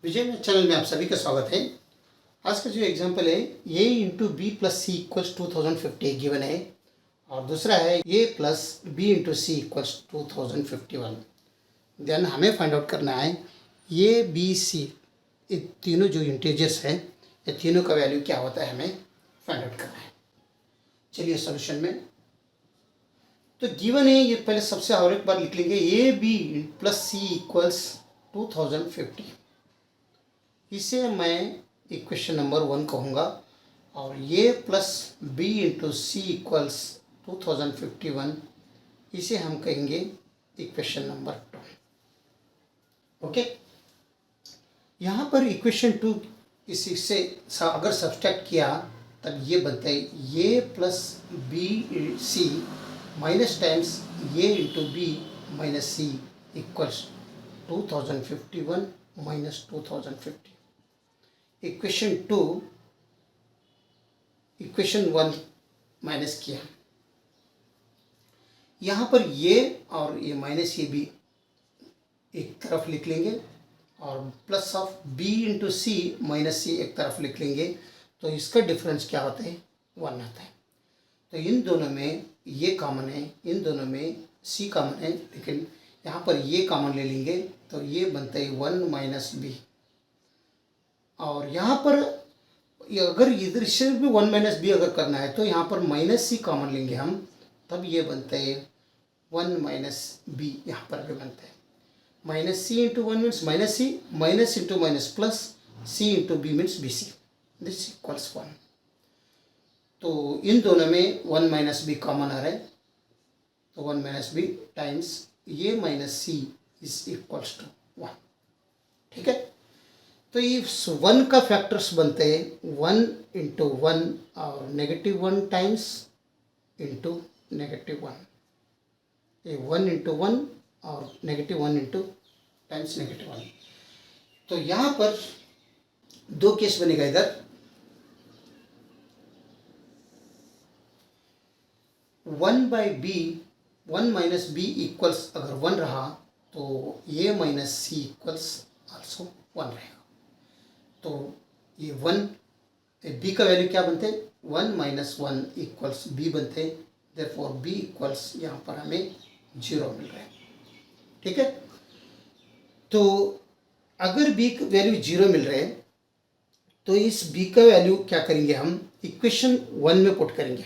विजय math channel में आप सभी का स्वागत है। आज का जो एग्जाम्पल है a into b plus c equals 2050 given है और दूसरा है a plus b into c equals 2051। Then हमें फाइंड आउट करना है a b c ये तीनों जो इंटीजर्स हैं ये तीनों का वैल्यू क्या होता है हमें फाइंड आउट करना है। चलिए सॉल्यूशन में तो गिवन है ये पहले सबसे और एक बार लिख लेंगे a b plus c equals 2050। इसे मैं इक्वेशन नंबर 1 कहूँगा और ये plus b into c equals 2051 इसे हम कहेंगे इक्वेशन नंबर 2। ओके, यहाँ पर इक्वेशन 2 इससे अगर सब्सट्रैक्ट किया तब ये बनता है a plus b c minus times a into b minus c equals 2051 minus 2050। Equation 2 equation 1 minus किया, यहाँ पर ये और ये माइनस ये भी एक तरफ लिख लेंगे और plus of b into c minus c एक तरफ लिख लेंगे तो इसका डिफरेंस क्या होता है 1 आता है। तो इन दोनों में ये कॉमन है, इन दोनों में सी कॉमन है, लेकिन यहाँ पर ये कॉमन ले लेंगे तो ये बनता है 1 माइनस बी और यहाँ पर अगर इधर से भी 1 माइनस बी अगर करना है तो यहाँ पर माइनस सी कॉमन लेंगे हम, तब ये बनता है 1 माइनस बी। यहाँ पर भी बनता है minus c into 1 means minus c, minus into minus plus, c into b means b c, this equals 1। तो इन दोनों में 1 माइनस बी कॉमन आ रहा है तो 1 माइनस बी टाइम्स ये minus c is equals to 1। ठीक है, तो ये 1 का फैक्टर्स बनते हैं 1 इंटू 1 और नेगेटिव 1 टाइम्स इंटू नेगेटिव 1, ये 1 इंटू 1 और नेगेटिव 1 इंटू टाइम्स नेगेटिव 1। तो यहाँ पर दो केस बनेगा, इधर 1 by b 1 minus b equals अगर 1 रहा तो ये माइनस सी इक्वल्स आल्सो 1 रहेगा। तो ये 1 बी का वैल्यू क्या बनते हैं 1 माइनस 1 इक्वल्स बी बनते हैं, देयरफॉर बी इक्वल्स यहाँ पर हमें 0 मिल रहा है। ठीक है, तो अगर बी का वैल्यू 0 मिल रहा है तो इस बी का वैल्यू क्या करेंगे हम इक्वेशन 1 में पुट करेंगे।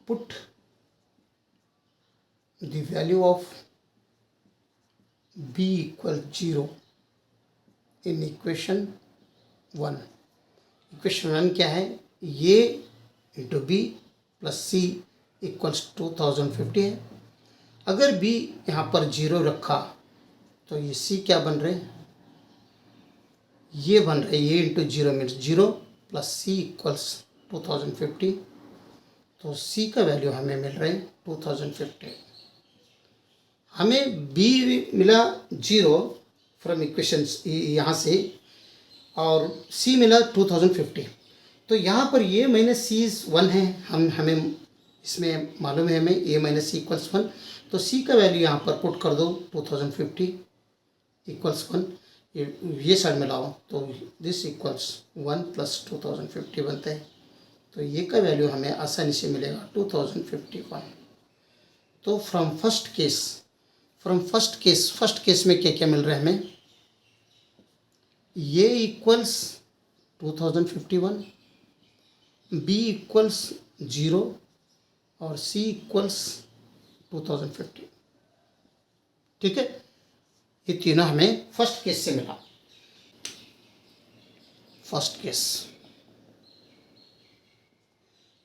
Put the value of b equal 0 in equation 1। Equation 1 क्या है ये into b plus c equals 2050 है। अगर बी यहाँ पर 0 रखा तो ये सी क्या बन रहे ये बन रहे ये into 0 means 0 plus c equals 2050। तो सी का वैल्यू हमें मिल रहा है 2050। हमें बी मिला 0 फ्रॉम इक्वेशन यहाँ से और c मिला 2050। तो यहाँ पर ये माइनस सी 1 है, हमें इसमें मालूम है हमें a माइनस सी इक्वल्स 1। तो c का वैल्यू यहाँ पर पुट कर दो 2050 इक्वल्स 1, ये साइड में लाओ तो दिस इक्वल्स 1 प्लस 2050 बनता है। तो ये का वैल्यू हमें आसानी से मिलेगा 2051। तो फ्रॉम फर्स्ट केस में क्या क्या मिल रहा है हमें ये इक्वल्स 2051, बी इक्वल्स 0 और सी इक्वल्स 2050। ठीक है, ये तीनों हमें फर्स्ट केस से मिला। फर्स्ट केस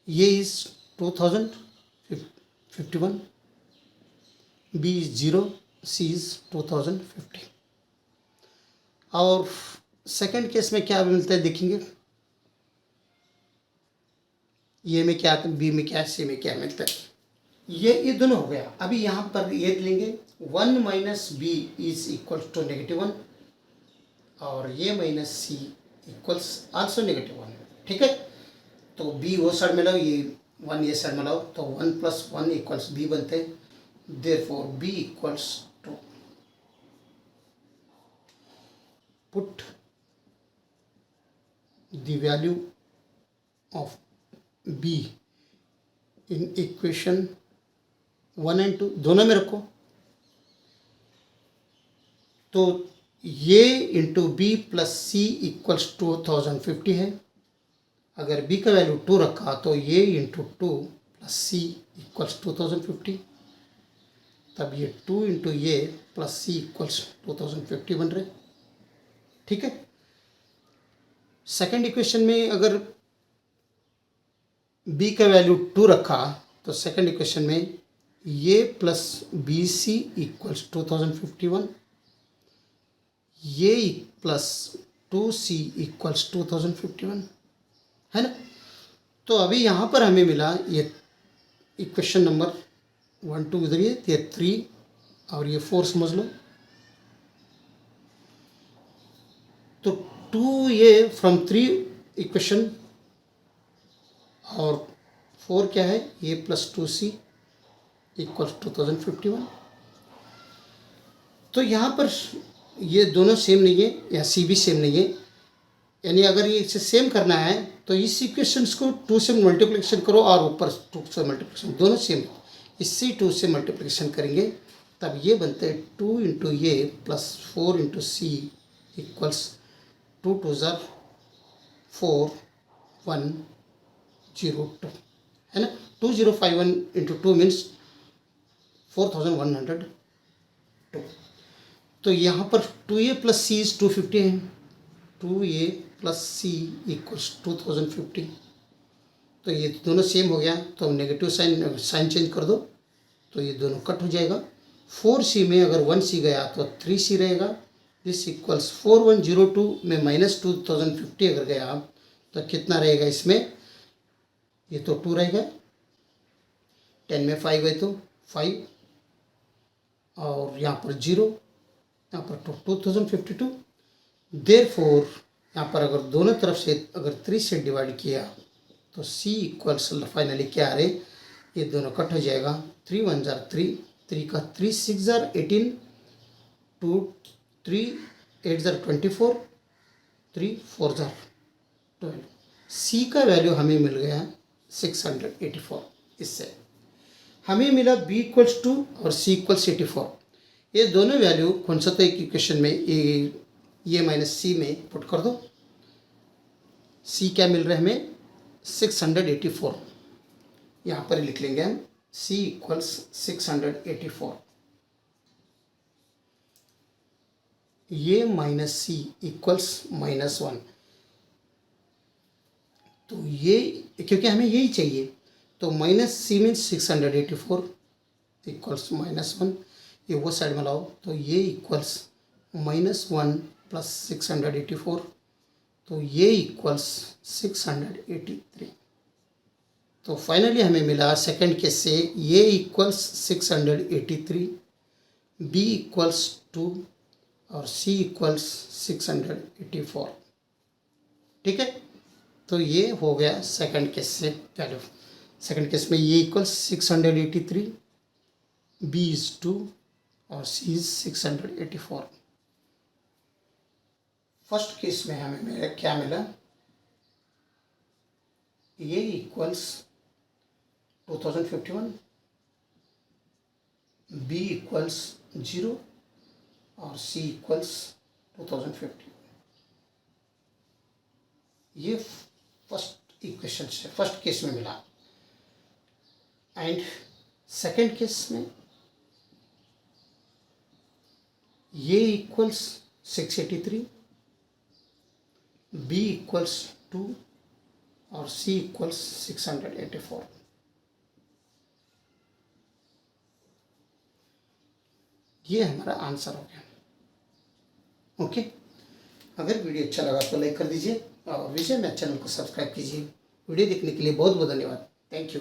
ये is 2051, b is 0, c is 2050। और सेकंड केस में क्या मिलता है देखेंगे, ये में क्या आता है बी में क्या सी में क्या मिलता है, ये दोनों हो गया। अभी यहाँ पर ये लेंगे 1 minus b is equal to negative 1 और ये minus c equals also negative 1। ठीक है, तो बी वो साइड में लाओ, ये 1 ये साइड में लाओ तो 1 प्लस 1 इक्वल्स बी बनते हैं, therefore b equals 2। Put the value of b in equation 1 and 2 दोनों में रखो। तो ये into b plus c equals 2050 है। अगर बी का वैल्यू 2 रखा तो ये इंटू 2 प्लस सी इक्वल्स 2050, तब ये 2 इंटू ये प्लस सी इक्वल्स 2050 बन रहे। ठीक है। सेकेंड इक्वेशन में अगर बी का वैल्यू 2 रखा तो सेकेंड इक्वेशन में ये प्लस बी सी इक्वल्स 2051, ये प्लस 2c इक्वल्स 2051 है ना। तो अभी यहाँ पर हमें मिला ये इक्वेशन नंबर 1 2 इधर ये 3 और ये 4 समझ लो। तो 2 ये फ्रॉम 3 इक्वेशन और 4 क्या है, ये प्लस 2c इक्वल्स 2051। तो यहाँ पर ये दोनों सेम नहीं है या सी भी सेम नहीं है, यानी अगर ये इसे सेम करना है तो इस इक्वेशंस को 2 से मल्टीप्लिकेशन करो और ऊपर 2 से मल्टीप्लिकेशन, दोनों सेम है। इससे 2 से मल्टीप्लिकेशन करेंगे तब ये बनते हैं 2 इंटू ये प्लस 4 इंटू सी इक्वल्स 2 2 ज़ार 4 102 है ना। 2051 इंटू 2 मीन्स 4102। तो यहाँ पर 2a प्लस सी इज 250 है। 2a plus c equals 2050। तो ये दोनों सेम हो गया तो हम नेगेटिव साइन चेंज कर दो तो ये दोनों कट हो जाएगा। 4c में अगर 1c गया तो 3c रहेगा। दिस इक्वल्स 4102 में माइनस 2050 अगर गया तो कितना रहेगा इसमें, ये तो 2 रहेगा। 10 में 5 है तो 5 और यहाँ पर 0, यहाँ पर 2052। देयरफॉर यहाँ पर अगर दोनों तरफ से अगर 3 से डिवाइड किया तो c इक्वल्स फाइनली क्या आ रहे, ये दोनों कट हो जाएगा। 3 1 ज़ार 3, 3 का 3 6 ज़ार 18, 2 3 8 ज़ार 24, 3 4 ज़ार 12। c का वैल्यू हमें मिल गया 684। इससे हमें मिला b इक्वल्स 2 और c इक्वल्स 84। ये दोनों वैल्यू कौन सा तो एक इक्वेशन में ये माइनस सी में पुट कर दो। c क्या मिल रहा है हमें 684, यहाँ पर लिख लेंगे हम c इक्वल्स 684। ये माइनस सी इक्वल्स -1। तो ये क्योंकि हमें यही चाहिए तो माइनस सी मीन्स 684 इक्वल्स -1। ये वो साइड में लाओ तो ये इक्वल्स -1 प्लस 684 तो ये इक्वल्स 683। तो फाइनली हमें मिला सेकंड केस से ये इक्वल्स 683, बी इक्वल्स 2 और सी इक्वल्स 684। ठीक है। तो ये हो गया सेकंड केस से वैल्यू। सेकंड केस में ये इक्वल्स 683, बी इज 2 और सी इज 684। फर्स्ट केस में हमें क्या मिला, ये इक्वल्स 2051, बी इक्वल्स 0 और सी इक्वल्स 2050। ये फर्स्ट इक्वेशन से फर्स्ट केस में मिला। एंड सेकेंड केस में ये इक्वल्स 683, बी इक्वल्स 2 और सी इक्वल्स 684। ये हमारा आंसर हो गया। ओके। अगर वीडियो अच्छा लगा तो लाइक कर दीजिए और विजय मैथ चैनल को सब्सक्राइब कीजिए। वीडियो देखने के लिए बहुत बहुत धन्यवाद। Thank you.